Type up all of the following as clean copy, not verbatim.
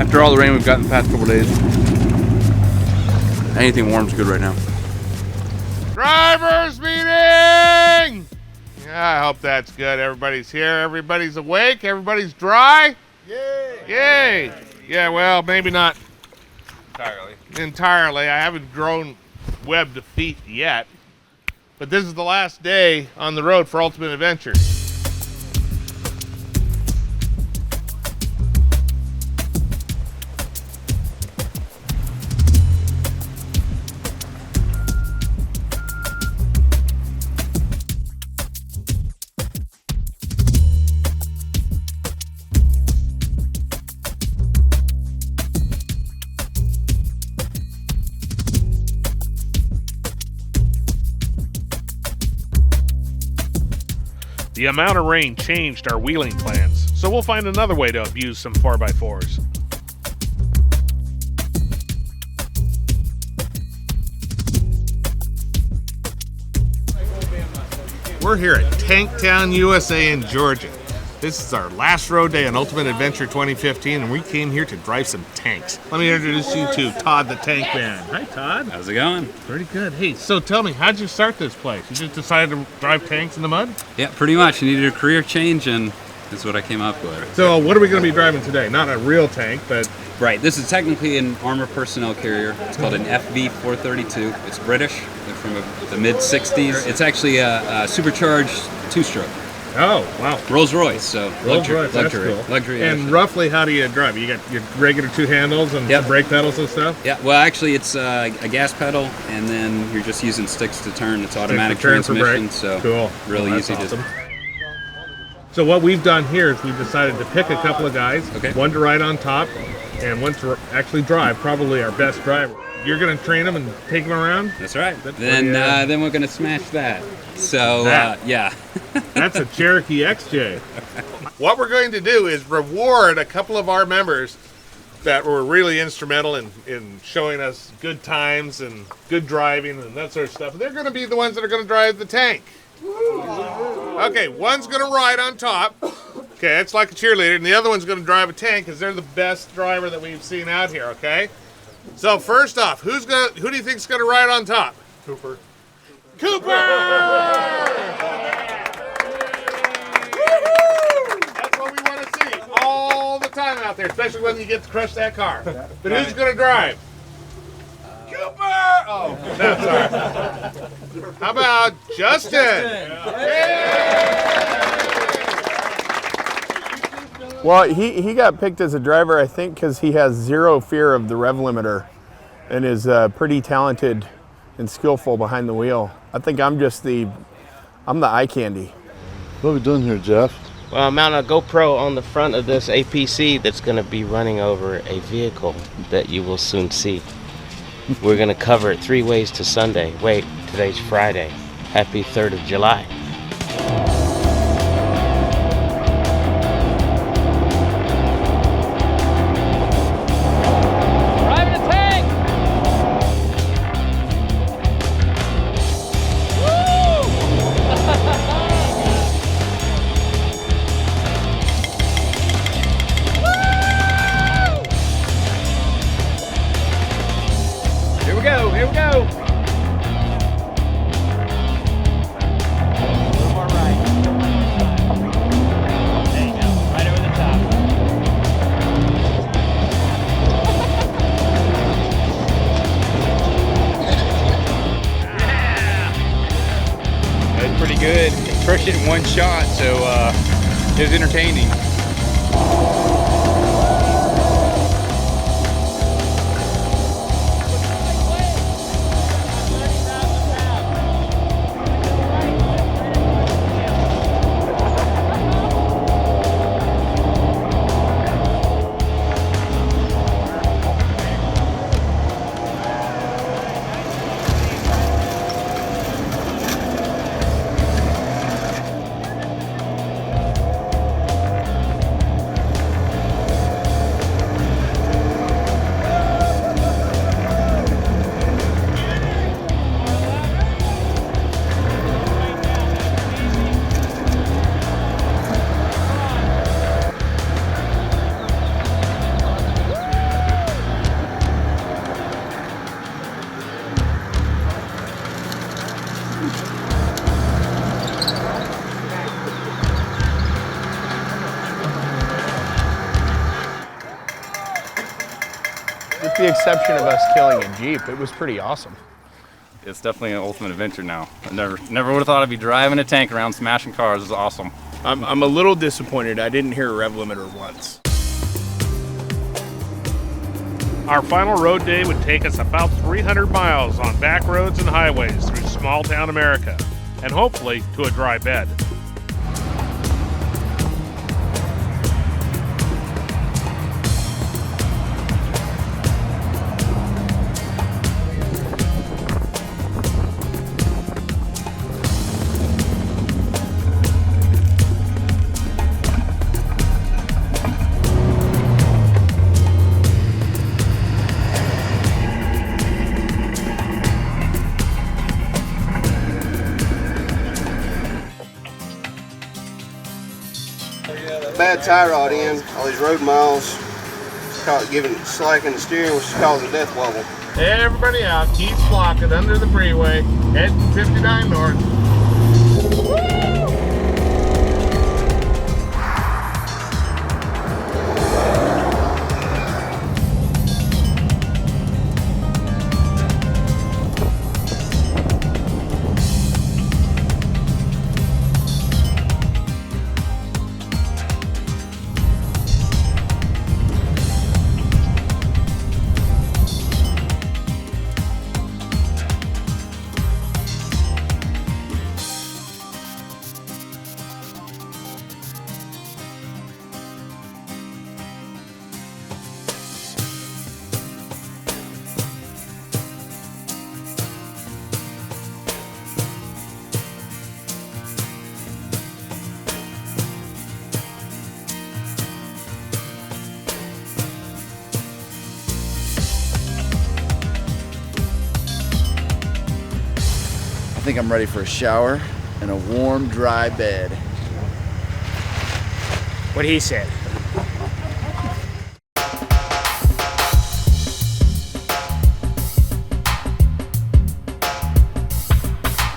After all the rain we've gotten the past couple days, anything warm's good right now. Drivers meeting! Yeah, I hope that's good. Everybody's here. Everybody's awake. Everybody's dry. Yay! Yay! Yeah, well, maybe not entirely. I haven't grown webbed to feet yet. But this is the last day on the road for Ultimate Adventure. The amount of rain changed our wheeling plans, so we'll find another way to abuse some 4x4s. We're here at Tanktown, USA in Georgia. This is our last road day on Ultimate Adventure 2015, and we came here to drive some tanks. Let me introduce you to Todd the Tank Man. Hi, Todd. How's it going? Pretty good. Hey, so tell me, how'd you start this place? You just decided to drive tanks in the mud? Yeah, pretty much. You needed a career change, and that's what I came up with. So what are we going to be driving today? Not a real tank, but... Right, this is technically an armored personnel carrier. It's called an FV-432. It's British. They're from the mid-60s. It's actually a supercharged two-stroke. Oh, wow. Rolls-Royce, so Rolls-Royce, that's cool. Luxury. And roughly, how do you drive? You got your regular two handles and some brake pedals and stuff? Yeah, well, actually, it's a gas pedal, and then you're just using sticks to turn. It's automatic transmission, so cool. Really easy to... So what we've done here is we've decided to pick a couple of guys, okay. One to ride on top, and one to actually drive, probably our best driver. You're going to train them and take them around? That's right. Then we're going to smash that. So, yeah. That's a Cherokee XJ. What we're going to do is reward a couple of our members that were really instrumental in showing us good times and good driving and that sort of stuff. They're going to be the ones that are going to drive the tank. Okay, one's going to ride on top. Okay, that's like a cheerleader. And the other one's going to drive a tank because they're the best driver that we've seen out here, okay? So first off, who do you think's going to ride on top? Cooper. That's what we want to see all the time out there, especially when you get to crush that car. But who's going to drive? Cooper! Oh, no, sorry. How about Justin? Well, he got picked as a driver, I think, because he has zero fear of the rev limiter and is pretty talented and skillful behind the wheel. I think I'm the eye candy. What are we doing here, Jeff? Well, I mounted a GoPro on the front of this APC that's going to be running over a vehicle that you will soon see. We're going to cover it 3 ways to Sunday. Wait, today's Friday. Happy 3rd of July. Here we go. Pretty good. Crushed it in one shot, so it was entertaining. the exception of us killing a Jeep, it was pretty awesome. It's definitely an ultimate adventure now. I never would have thought I'd be driving a tank around smashing cars. It's awesome. I'm a little disappointed I didn't hear a rev limiter once. Our final road day would take us about 300 miles on back roads and highways through small town America, and hopefully to a dry bed. Bad tie rod in, all these road miles, slacking the steering, which is causing a death wobble. Everybody out, keep flocking under the freeway, heading 59 north. I think I'm ready for a shower and a warm, dry bed. What he said.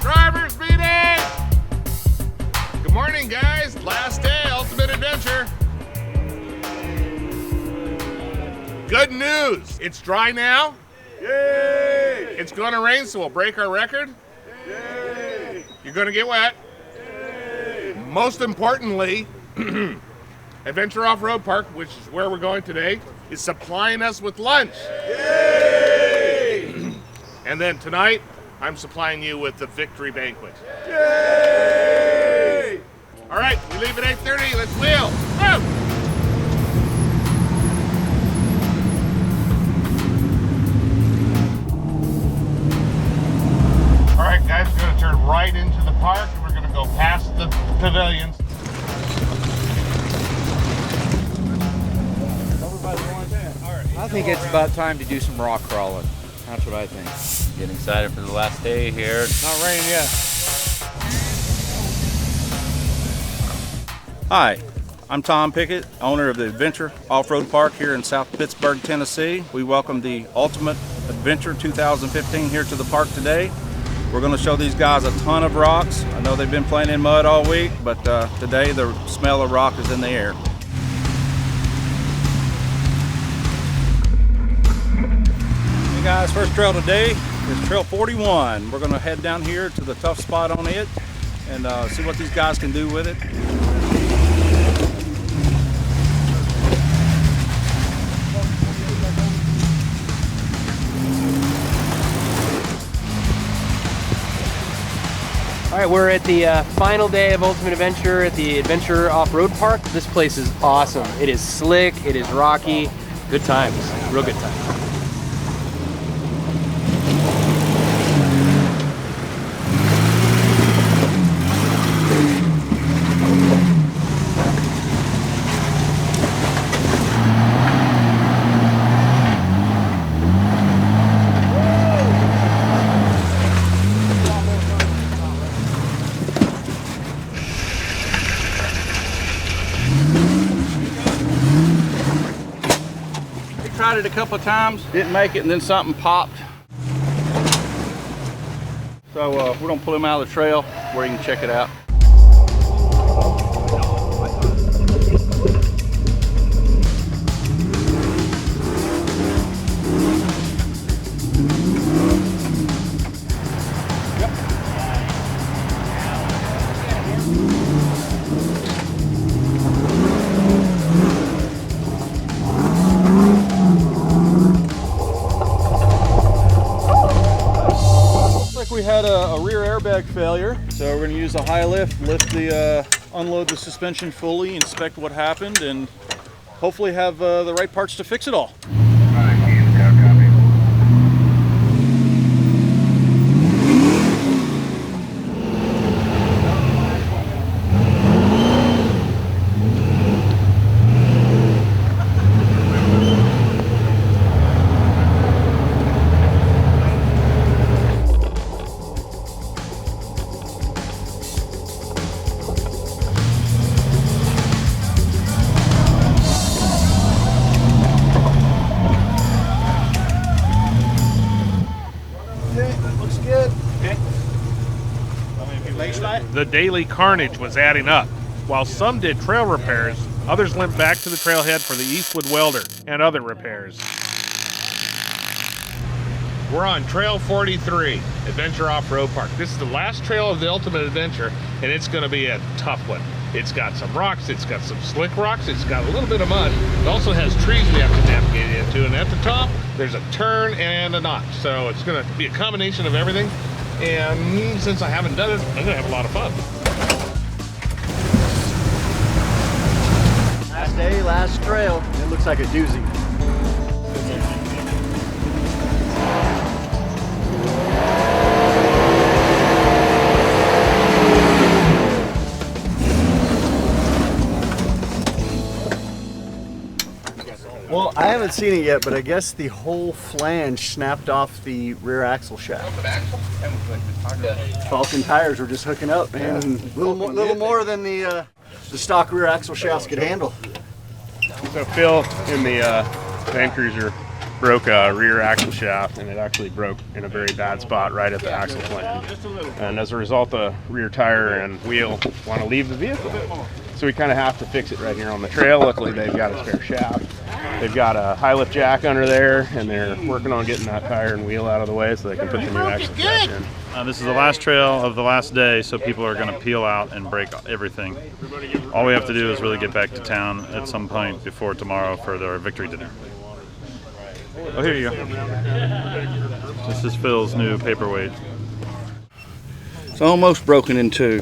Drivers meeting! Good morning, guys. Last day, ultimate adventure. Good news. It's dry now. Yay! It's going to rain, so we'll break our record. Yay! You're going to get wet. Yay! Most importantly, Adventure Off-Road Park, which is where we're going today, is supplying us with lunch. Yay! And then tonight, I'm supplying you with the victory banquet. Yay! All right, we leave at 8:30. Let's wheel. Woo! All right, guys, we're going to turn right into the park, and we're going to go past the pavilions. I think it's about time to do some rock crawling. That's what I think. Getting excited for the last day here. Not raining yet. Hi, I'm Tom Pickett, owner of the Adventure Off-Road Park here in South Pittsburgh, Tennessee. We welcome the Ultimate Adventure 2015 here to the park today. We're going to show these guys a ton of rocks. I know they've been playing in mud all week, but today the smell of rock is in the air. Hey guys, first trail today is Trail 41. We're going to head down here to the tough spot on it and see what these guys can do with it. All right, we're at the final day of Ultimate Adventure at the Adventure Off-Road Park. This place is awesome. It is slick, it is rocky. Good times, real good times. Tried it a couple of times, didn't make it, and then something popped. So we're gonna pull him out of the trail where you can check it out. airbag failure. So we're going to use a high lift the unload the suspension fully, inspect what happened, and hopefully have the right parts to fix it all. The daily carnage was adding up. While some did trail repairs, others limped back to the trailhead for the Eastwood welder and other repairs. We're on Trail 43, Adventure Off-Road Park. This is the last trail of the Ultimate Adventure, and it's going to be a tough one. It's got some rocks, it's got some slick rocks, it's got a little bit of mud. It also has trees we have to navigate into, and at the top, there's a turn and a notch. So it's going to be a combination of everything. And since I haven't done it, I'm gonna have a lot of fun. Last day, last trail. It looks like a doozy. Well, I haven't seen it yet, but I guess the whole flange snapped off the rear axle shaft. Falcon tires were just hooking up, man. A little more than the stock rear axle shafts could handle. So Phil in the Land Cruiser broke a rear axle shaft, and it actually broke in a very bad spot right at the axle flange. And as a result, the rear tire and wheel want to leave the vehicle. So we kind of have to fix it right here on the trail. Luckily, they've got a spare shaft. They've got a high lift jack under there, and they're working on getting that tire and wheel out of the way so they can put the new axle shaft in. This is the last trail of the last day, so people are going to peel out and break everything. All we have to do is really get back to town at some point before tomorrow for their victory dinner. Oh, here you go. This is Phil's new paperweight. It's almost broken in two.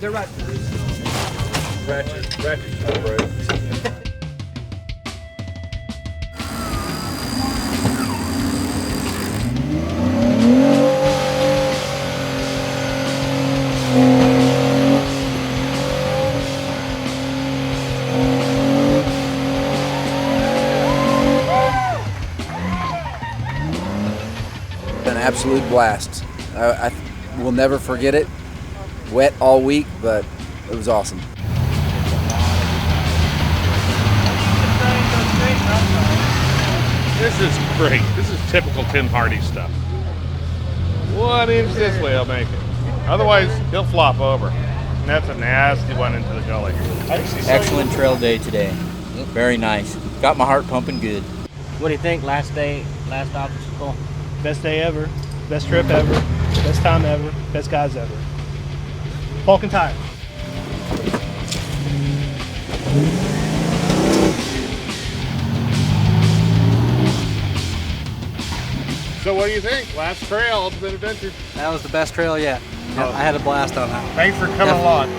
An absolute blast. I will never forget it. Wet all week, but it was awesome. This is great. This is typical Tim Hardy stuff. 1 inch this way, I'll make it. Otherwise, he'll flop over. And that's a nasty one into the gully. Excellent trail day today. Very nice. Got my heart pumping good. What do you think? Last day, last obstacle? Best day ever. Best trip ever. Best time ever. Best guys ever. Falcon tire. So what do you think? Last trail, Ultimate Adventure. That was the best trail yet. I had a blast on that. Thanks for coming along.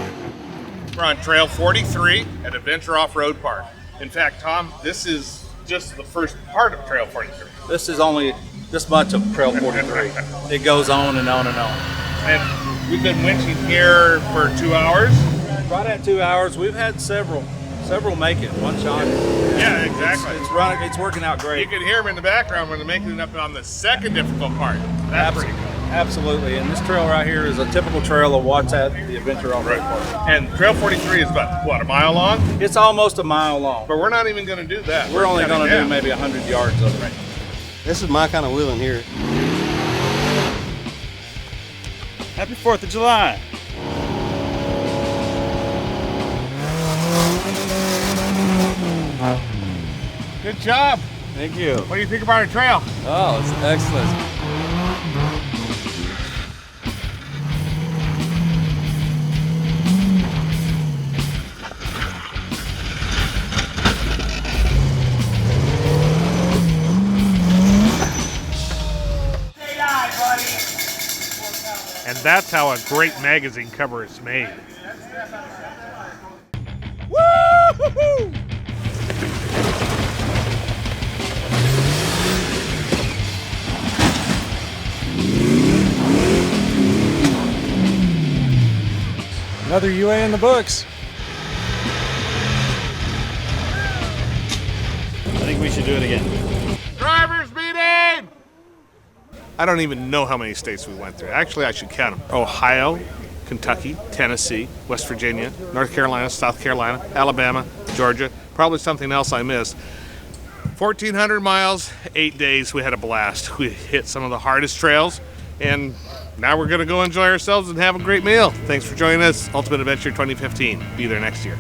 We're on Trail 43 at Adventure Off-Road Park. In fact, Tom, this is just the first part of Trail 43. This is only this much of Trail 43. It goes on and on and on. And we've been winching here for 2 hours. Right at 2 hours. We've had several make it one shot. Yeah, exactly. It's running. It's working out great. You can hear them in the background when they're making it up on the second difficult part. That's pretty cool. Absolutely. And this trail right here is a typical trail of what's at the Adventure Off-Road Park. And Trail 43 is about, what, a mile long? It's almost a mile long. But we're not even going to do that. We're only going to do maybe 100 yards of it. This is my kind of wheeling here. Happy 4th of July. Good job. Thank you. What do you think about our trail? Oh, it's excellent. And That's how a great magazine cover is made. Woo-hoo-hoo! Another UA in the books. I think we should do it again. Drivers meeting! I don't even know how many states we went through. Actually, I should count them. Ohio, Kentucky, Tennessee, West Virginia, North Carolina, South Carolina, Alabama, Georgia, probably something else I missed. 1,400 miles, 8 days, we had a blast. We hit some of the hardest trails, and now we're gonna go enjoy ourselves and have a great meal. Thanks for joining us, Ultimate Adventure 2015. Be there next year.